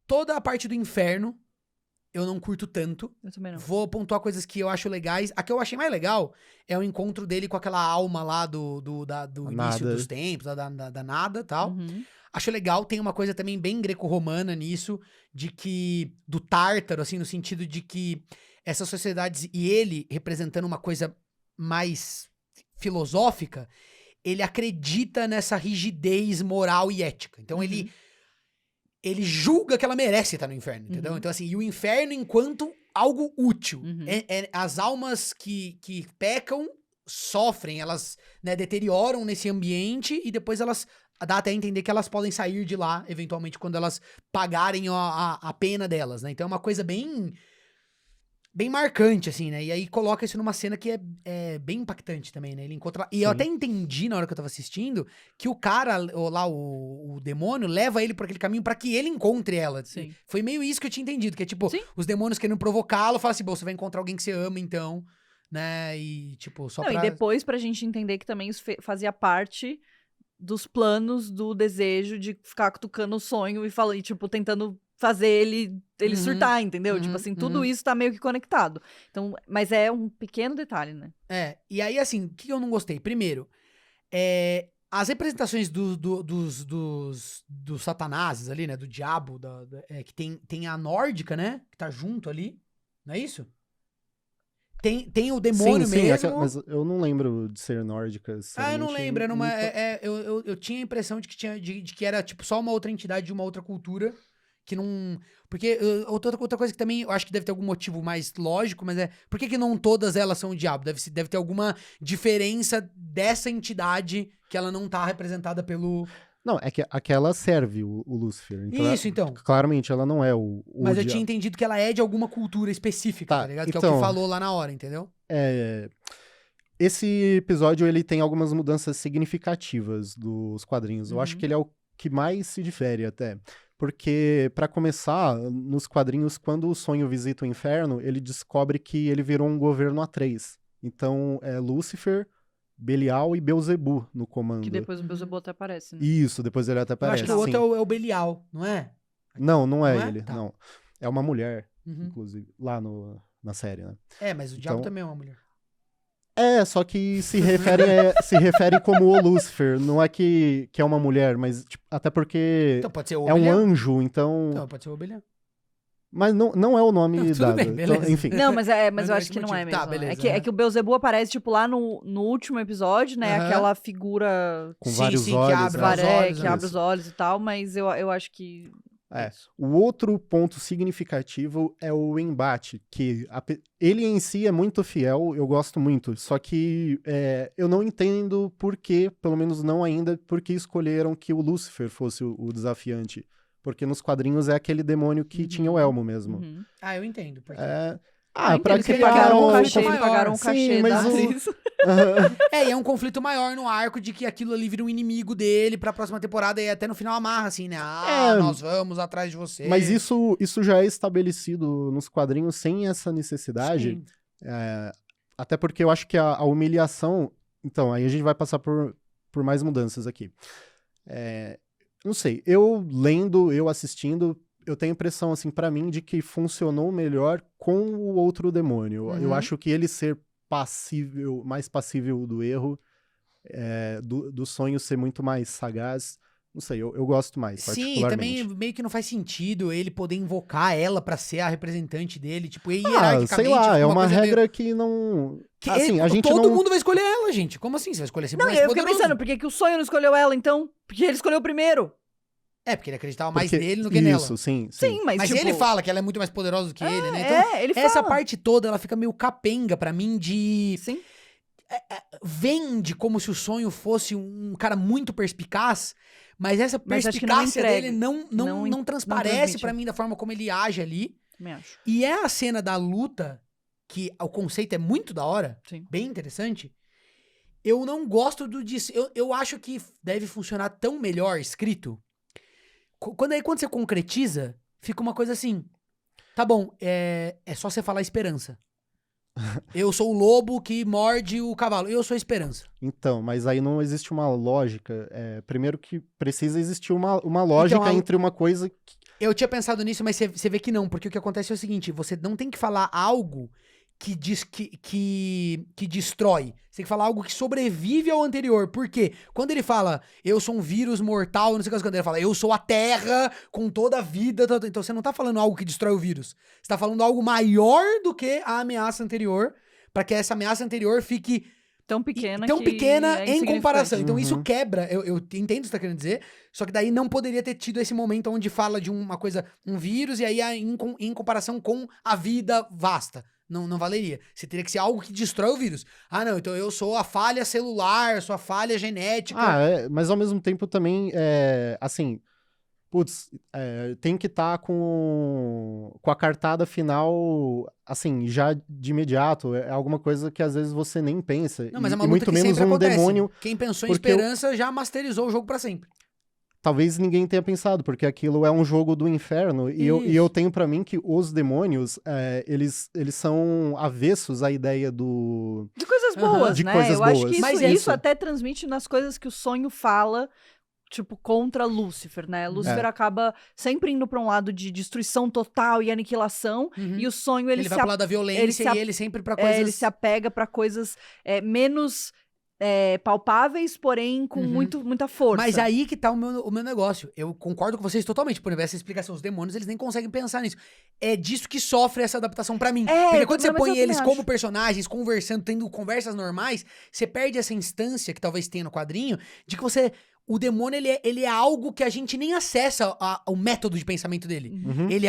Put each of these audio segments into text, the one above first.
Toda a parte do inferno, eu não curto tanto. Eu também não. Vou pontuar coisas que eu acho legais. A que eu achei mais legal é o encontro dele com aquela alma lá do início Nada. dos tempos, da nada e tal. Uhum. Acho legal, tem uma coisa também bem greco-romana nisso, de que, do Tártaro, assim, no sentido de que essas sociedades, e ele representando uma coisa mais filosófica, ele acredita nessa rigidez moral e ética. Então ele julga que ela merece estar no inferno, entendeu? Uhum. Então assim, e o inferno enquanto algo útil. Uhum. As almas que pecam sofrem, elas, né, deterioram nesse ambiente e depois elas dá até a entender que elas podem sair de lá, eventualmente, quando elas pagarem a pena delas, né? Então é uma coisa bem marcante, assim, né? E aí coloca isso numa cena que é bem impactante também, né? Ele encontra... E eu Sim. até entendi, na hora que eu tava assistindo, que o cara, o demônio, leva ele por aquele caminho pra que ele encontre ela. Sim. Foi meio isso que eu tinha entendido, que é tipo, Sim. os demônios querendo provocá-lo, fala assim, bom, você vai encontrar alguém que você ama, então, né? E, tipo, só Não, pra... e depois pra gente entender que também isso fazia parte dos planos do desejo de ficar cutucando o sonho e tipo, tentando fazer ele Uhum. surtar, entendeu? Uhum. Tipo assim, tudo Uhum. isso tá meio que conectado. Então, mas é um pequeno detalhe, né? E aí, assim, o que eu não gostei? Primeiro, as representações dos satanases ali, né? Do diabo, que tem a nórdica, né? Que tá junto ali, não é isso? Tem o demônio sim, mesmo. mas eu não lembro de ser nórdica. Eu não lembro. Era uma, sinceramente. eu tinha a impressão de que era tipo só uma outra entidade de uma outra cultura. Que não. Porque outra coisa que também eu acho que deve ter algum motivo mais lógico, mas por que não todas elas são o diabo? Deve ter alguma diferença dessa entidade que ela não tá representada pelo. Não, é que aquela serve o Lúcifer. Então, Isso, então. Claramente, ela não é o Mas eu diabo. tinha entendido que ela é de alguma cultura específica, tá ligado? Que é o então, que falou lá na hora, entendeu? Esse episódio, ele tem algumas mudanças significativas dos quadrinhos. Eu acho que ele é o que mais se difere até. Porque, pra começar, nos quadrinhos, quando o sonho visita o inferno, ele descobre que ele virou um governo A3. Então, é Lúcifer, Belial e Beelzebub no comando. Que depois o Beelzebub até aparece, né? Isso, depois ele até Eu aparece. acho que o outro sim. é o Belial, não é? Não é Não é? ele, Tá. não. É uma mulher, Uhum. inclusive, lá na série, né? Mas o diabo também é uma mulher. Só que se refere como o Lúcifer. Não é que é uma mulher, mas tipo, até porque Então pode ser o é um Belial. anjo, então... Então pode ser o Belial. Mas não é o nome Tudo dado. bem, beleza. Então, enfim. Não, mas Mas eu não é acho esse que não motivo. é mesmo. Tá, beleza, É que o Beelzebub aparece, tipo, lá no último episódio, né? Aham. Aquela figura Com vários que olhos. abre né? os olhos, que né? abre os olhos e tal, mas eu acho que... isso. O outro ponto significativo é o embate, que ele em si é muito fiel, eu gosto muito, só que eu não entendo por que, pelo menos não ainda, por que escolheram que o Lúcifer fosse o desafiante. Porque nos quadrinhos é aquele demônio que tinha o elmo mesmo. Uhum. Eu entendo. Porque... Pra eles criar pagaram um o cachê, conflito eles pagaram o maior. cachê Sim, da mas atriz. E é um conflito maior no arco de que aquilo ali vira um inimigo dele pra próxima temporada e até no final amarra, assim, né? Nós vamos atrás de você. Mas isso já é estabelecido nos quadrinhos sem essa necessidade. Sim. Até porque eu acho que a humilhação... Então, aí a gente vai passar por mais mudanças aqui. Não sei, eu lendo, eu assistindo, eu tenho a impressão, assim, pra mim, de que funcionou melhor com o outro demônio. Eu acho que ele ser mais passível do erro, do sonho ser muito mais sagaz, não sei, eu gosto mais, Sim, particularmente. também meio que não faz sentido ele poder invocar ela pra ser a representante dele, tipo, hierarquicamente... sei lá, fica é uma coisa regra meio... que não... Que assim, a gente todo não... mundo vai escolher ela, gente. Como assim? Você vai escolher sempre Não, mais eu fiquei poderoso? pensando, por que o sonho não escolheu ela, então? Porque ele escolheu primeiro. Porque ele acreditava mais Porque- nele do que nela. Isso, sim. Sim, mas Mas tipo... ele fala que ela é muito mais poderosa do que ele, né? Então, ele essa fala. parte toda, ela fica meio capenga pra mim de... Sim. Vende como se o sonho fosse um cara muito perspicaz, mas essa Mas acho que não perspicácia entrega. dele não transparece transmite. pra mim da forma como ele age ali. Também acho. E é a cena da luta, que o conceito é muito da hora, Sim. bem interessante. Eu não gosto disso. Eu acho que deve funcionar tão melhor escrito. Quando você concretiza, fica uma coisa assim. Tá bom, é só você falar esperança. Eu sou o lobo que morde o cavalo. Eu sou a esperança. Então, mas aí não existe uma lógica. Primeiro que precisa existir uma lógica Então, entre uma coisa Eu tinha pensado nisso, mas você vê que não, porque o que acontece é o seguinte, você não tem que falar algo que destrói. Você tem que falar algo que sobrevive ao anterior. Por quê? Quando ele fala, eu sou um vírus mortal, não sei o que, quando ele fala, eu sou a Terra com toda a vida, então você não tá falando algo que destrói o vírus. Você tá falando algo maior do que a ameaça anterior, pra que essa ameaça anterior fique Tão pequena é em comparação. Então isso Uhum. quebra, eu entendo o que você tá querendo dizer, só que daí não poderia ter tido esse momento onde fala de uma coisa, um vírus, e aí em comparação com a vida vasta. Não valeria. Você teria que ser algo que destrói o vírus. Ah, não, então eu sou a falha celular, sou a falha genética. Mas ao mesmo tempo também, assim, putz, tem que estar com a cartada final, assim, já de imediato. É alguma coisa que às vezes você nem pensa. Não, mas é uma e luta muito que menos sempre um acontece. demônio. Quem pensou em porque esperança já masterizou o jogo pra sempre. Talvez ninguém tenha pensado, porque aquilo é um jogo do inferno. E eu Isso. tenho pra mim que os demônios, eles são avessos à ideia do. De coisas Aham. boas, De né? coisas Eu acho boas. que Mas isso até transmite nas coisas que o sonho fala, tipo, contra Lúcifer, né? Lúcifer acaba sempre indo pra um lado de destruição total e aniquilação, Uhum. e o sonho, Ele vai pro lado da violência e ele sempre pra coisas... ele se apega pra coisas menos palpáveis, porém com muita força. Mas aí que tá o meu negócio. Eu concordo com vocês totalmente. Por exemplo, essa explicação, os demônios, eles nem conseguem pensar nisso. É disso que sofre essa adaptação pra mim. Porque quando você põe eles como personagens, conversando, tendo conversas normais, você perde essa instância, que talvez tenha no quadrinho, de que você... O demônio, ele é algo que a gente nem acessa o método de pensamento dele. Uhum. Ele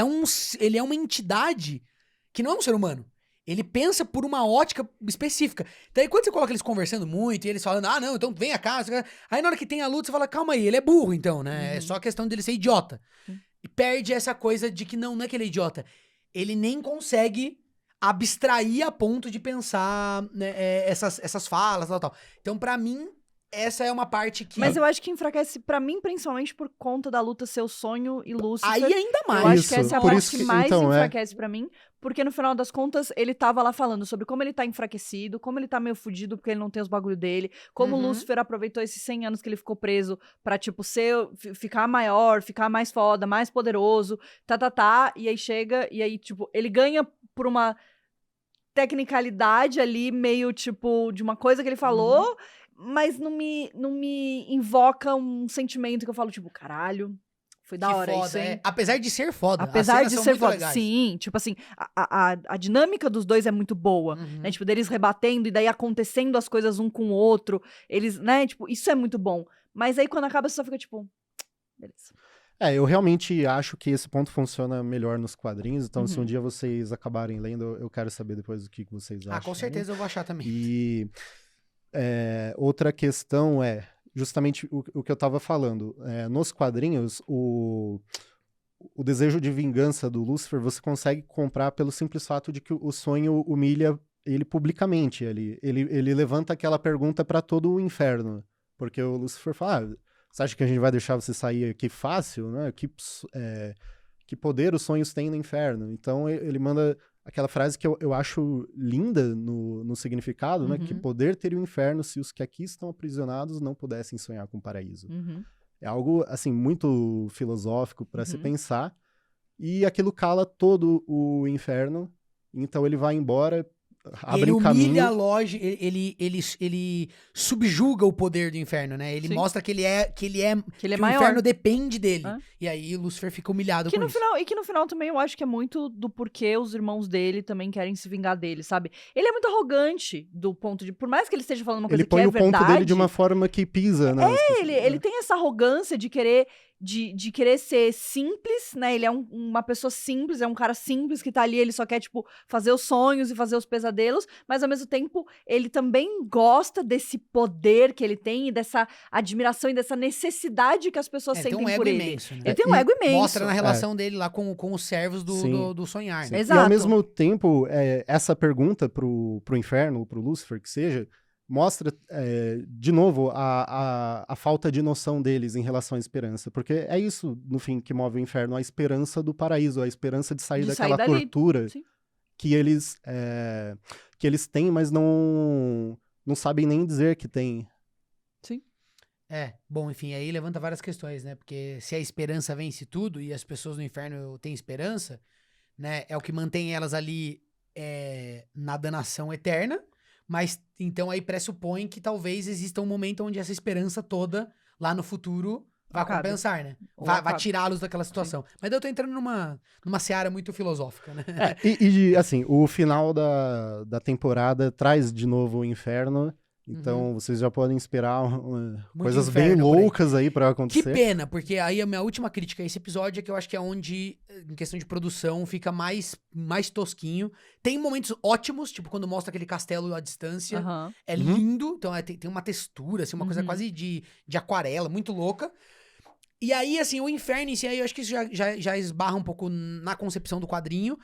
é uma entidade que não é um ser humano. Ele pensa por uma ótica específica. Então aí quando você coloca eles conversando muito e eles falando, ah, não, então vem cá. Aí na hora que tem a luta, você fala, calma aí, ele é burro então, né? É só questão dele ser idiota. E perde essa coisa de que não é que ele é idiota. Ele nem consegue abstrair a ponto de pensar, né, essas falas, tal. Então pra mim, essa é uma parte que... Mas eu acho que enfraquece, pra mim, principalmente por conta da luta Seu Sonho e Lúcifer. Aí ainda mais. Eu acho que essa é a por parte isso que que- mais então, enfraquece pra mim, porque no final das contas, ele tava lá falando sobre como ele tá enfraquecido, como ele tá meio fudido porque ele não tem os bagulho dele, como o Lúcifer aproveitou esses 100 anos que ele ficou preso pra, tipo, ficar maior, ficar mais foda, mais poderoso, e aí chega, e aí, tipo, ele ganha por uma tecnicalidade ali, meio, tipo, de uma coisa que ele falou, mas não me invoca um sentimento que eu falo, tipo, caralho, foi da Que hora foda, isso, hein? Apesar de ser foda. As Apesar cenas de são ser muito foda. legais. Sim, tipo assim, a dinâmica dos dois é muito boa, né? Tipo, deles rebatendo e daí acontecendo as coisas um com o outro. Eles, né? Tipo, isso é muito bom. Mas aí quando acaba, você só fica tipo, beleza. Eu realmente acho que esse ponto funciona melhor nos quadrinhos, então se um dia vocês acabarem lendo, eu quero saber depois o que vocês acham. Ah, com certeza eu vou achar também. E outra questão é justamente o que eu tava falando. Nos quadrinhos, o desejo de vingança do Lúcifer você consegue comprar pelo simples fato de que o sonho humilha ele publicamente. Ele levanta aquela pergunta para todo o inferno. Porque o Lúcifer fala, você acha que a gente vai deixar você sair aqui fácil? Né? Que poder os sonhos têm no inferno? Então ele manda aquela frase que eu acho linda no significado, né? Que poder teria o inferno se os que aqui estão aprisionados não pudessem sonhar com o paraíso. É algo, assim, muito filosófico para se pensar. E aquilo cala todo o inferno. Então ele vai embora, abre Ele um caminho. humilha a loja, ele subjuga o poder do inferno, né? Ele Sim. mostra que o maior. inferno depende dele. É. E aí o Lúcifer fica humilhado Que com no isso. final, e que no final também eu acho que é muito do porquê os irmãos dele também querem se vingar dele, sabe? Ele é muito arrogante do ponto de... Por mais que ele esteja falando uma coisa Ele põe que é o ponto verdade... dele de uma forma que pisa, né? Ele tem essa arrogância de querer ser simples, né? Ele é uma pessoa simples, é um cara simples que tá ali, ele só quer, tipo, fazer os sonhos e fazer os pesadelos, mas ao mesmo tempo ele também gosta desse poder que ele tem e dessa admiração e dessa necessidade que as pessoas Ele tem sentem um ego por ele. imenso, né? Ele tem um ego imenso. Mostra na relação dele lá com os servos Sim. do sonhar, Sim. né? Exato. E ao mesmo tempo, essa pergunta pro inferno, pro Lúcifer, que seja, mostra, de novo, a falta de noção deles em relação à esperança. Porque é isso, no fim, que move o inferno, a esperança do paraíso, a esperança de sair daquela tortura Sim. que eles têm, mas não sabem nem dizer que têm. Sim. Bom, enfim, aí levanta várias questões, né? Porque se a esperança vence tudo e as pessoas no inferno têm esperança, né? É o que mantém elas ali na danação eterna, mas então aí pressupõe que talvez exista um momento onde essa esperança toda, lá no futuro, vai Acabe. compensar, né? Ou Vai acabe. tirá-los daquela situação. Mas daí eu tô entrando numa seara muito filosófica, né? Assim, o final da temporada traz de novo o inferno. Então, vocês já podem esperar coisas bem inferno por aí. loucas aí pra Que acontecer. pena, porque aí a minha última crítica a esse episódio é que eu acho que é onde, em questão de produção, fica mais tosquinho. Tem momentos ótimos, tipo quando mostra aquele castelo à distância. Aham. É lindo, então tem uma textura, assim, uma coisa quase de aquarela, muito louca. E aí, assim, o inferno em si, aí eu acho que isso já esbarra um pouco na concepção do quadrinho,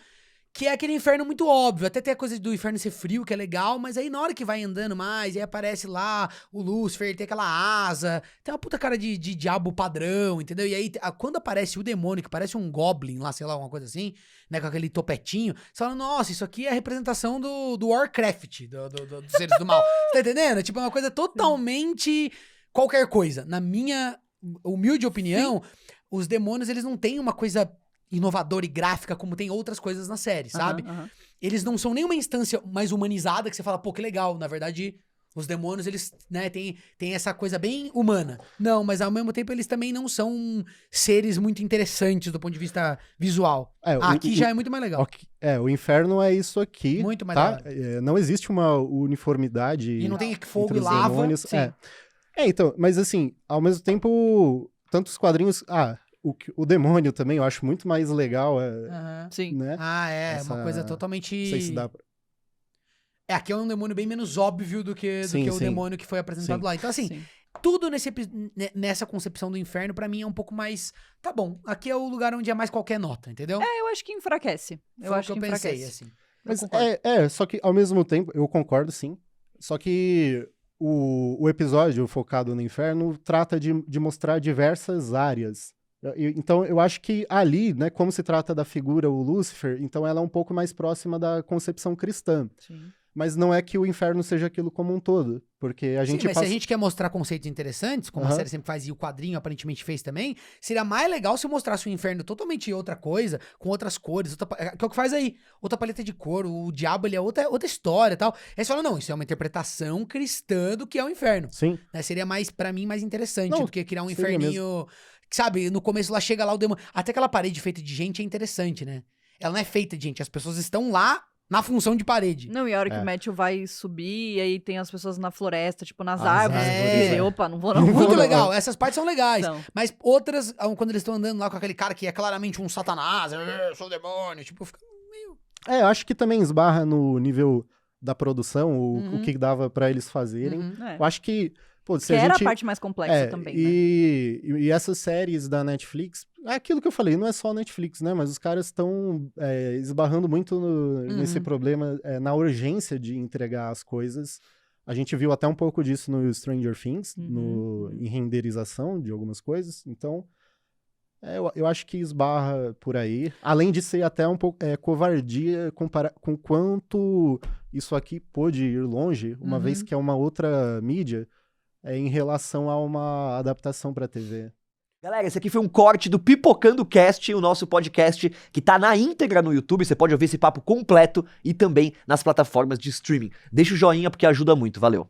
que é aquele inferno muito óbvio. Até tem a coisa do inferno ser frio, que é legal, mas aí na hora que vai andando mais, aí aparece lá o Lúcifer, tem aquela asa, tem uma puta cara de diabo padrão, entendeu? E aí, quando aparece o demônio, que parece um goblin lá, sei lá, alguma coisa assim, né, com aquele topetinho, você fala, nossa, isso aqui é a representação do Warcraft, dos seres do mal. Você tá entendendo? Tipo, é uma coisa totalmente qualquer coisa. Na minha humilde opinião, os demônios, eles não têm uma coisa inovadora e gráfica como tem outras coisas na série, sabe? Eles não são nenhuma instância mais humanizada que você fala, pô, que legal. Na verdade, os demônios, eles, né, têm essa coisa bem humana. Não, mas ao mesmo tempo eles também não são seres muito interessantes do ponto de vista visual. Aqui já é muito mais legal. O inferno é isso aqui, Muito mais tá? legal. Não existe uma uniformidade E não tem fogo entre e os lava. demônios. Sim. Então, mas assim, ao mesmo tempo, tantos quadrinhos... O demônio também eu acho muito mais legal, Sim. né? Uma coisa totalmente... Não sei se dá pra... Aqui é um demônio bem menos óbvio do que o demônio que foi apresentado lá. Então, assim, tudo nessa concepção do inferno, pra mim, é um pouco mais... Tá bom, aqui é o lugar onde é mais qualquer nota, entendeu? Eu acho que enfraquece. Foi o que eu pensei, assim. Mas só que ao mesmo tempo, eu concordo sim, só que o episódio focado no inferno trata de mostrar diversas áreas. Então, eu acho que ali, né, como se trata da figura, o Lúcifer, então ela é um pouco mais próxima da concepção cristã. Sim. Mas não é que o inferno seja aquilo como um todo, porque a gente mas se a gente quer mostrar conceitos interessantes, como a série sempre faz e o quadrinho aparentemente fez também, seria mais legal se mostrasse o inferno totalmente outra coisa, com outras cores, que é o que faz aí. Outra paleta de cor, o diabo ele é outra história e tal. Aí você fala, não, isso é uma interpretação cristã do que é o inferno. Sim. Né? Seria mais, pra mim, mais interessante do que criar um seria inferninho... Sabe, no começo lá chega lá o demônio. Até aquela parede feita de gente é interessante, né? Ela não é feita de gente, as pessoas estão lá na função de parede. Não, e a hora que o Matthew vai subir, e aí tem as pessoas na floresta, tipo, nas As árvores. árvores, Opa, não vou não. Muito legal, essas partes são legais. Então. Mas outras, quando eles estão andando lá com aquele cara que é claramente um satanás, eu sou o demônio, tipo, fica meio... eu acho que também esbarra no nível da produção, o que dava pra eles fazerem. Eu acho que... Pô, se que a era gente... a parte mais complexa também, né? E essas séries da Netflix, é aquilo que eu falei, não é só Netflix, né? Mas os caras estão esbarrando muito nesse problema, na urgência de entregar as coisas. A gente viu até um pouco disso no Stranger Things, em renderização de algumas coisas. Então, eu acho que esbarra por aí. Além de ser até um pouco covardia com quanto isso aqui pôde ir longe, uma vez que é uma outra mídia, em relação a uma adaptação pra TV. Galera, esse aqui foi um corte do Pipocando Cast, o nosso podcast que tá na íntegra no YouTube. Você pode ouvir esse papo completo e também nas plataformas de streaming. Deixa o joinha porque ajuda muito. Valeu!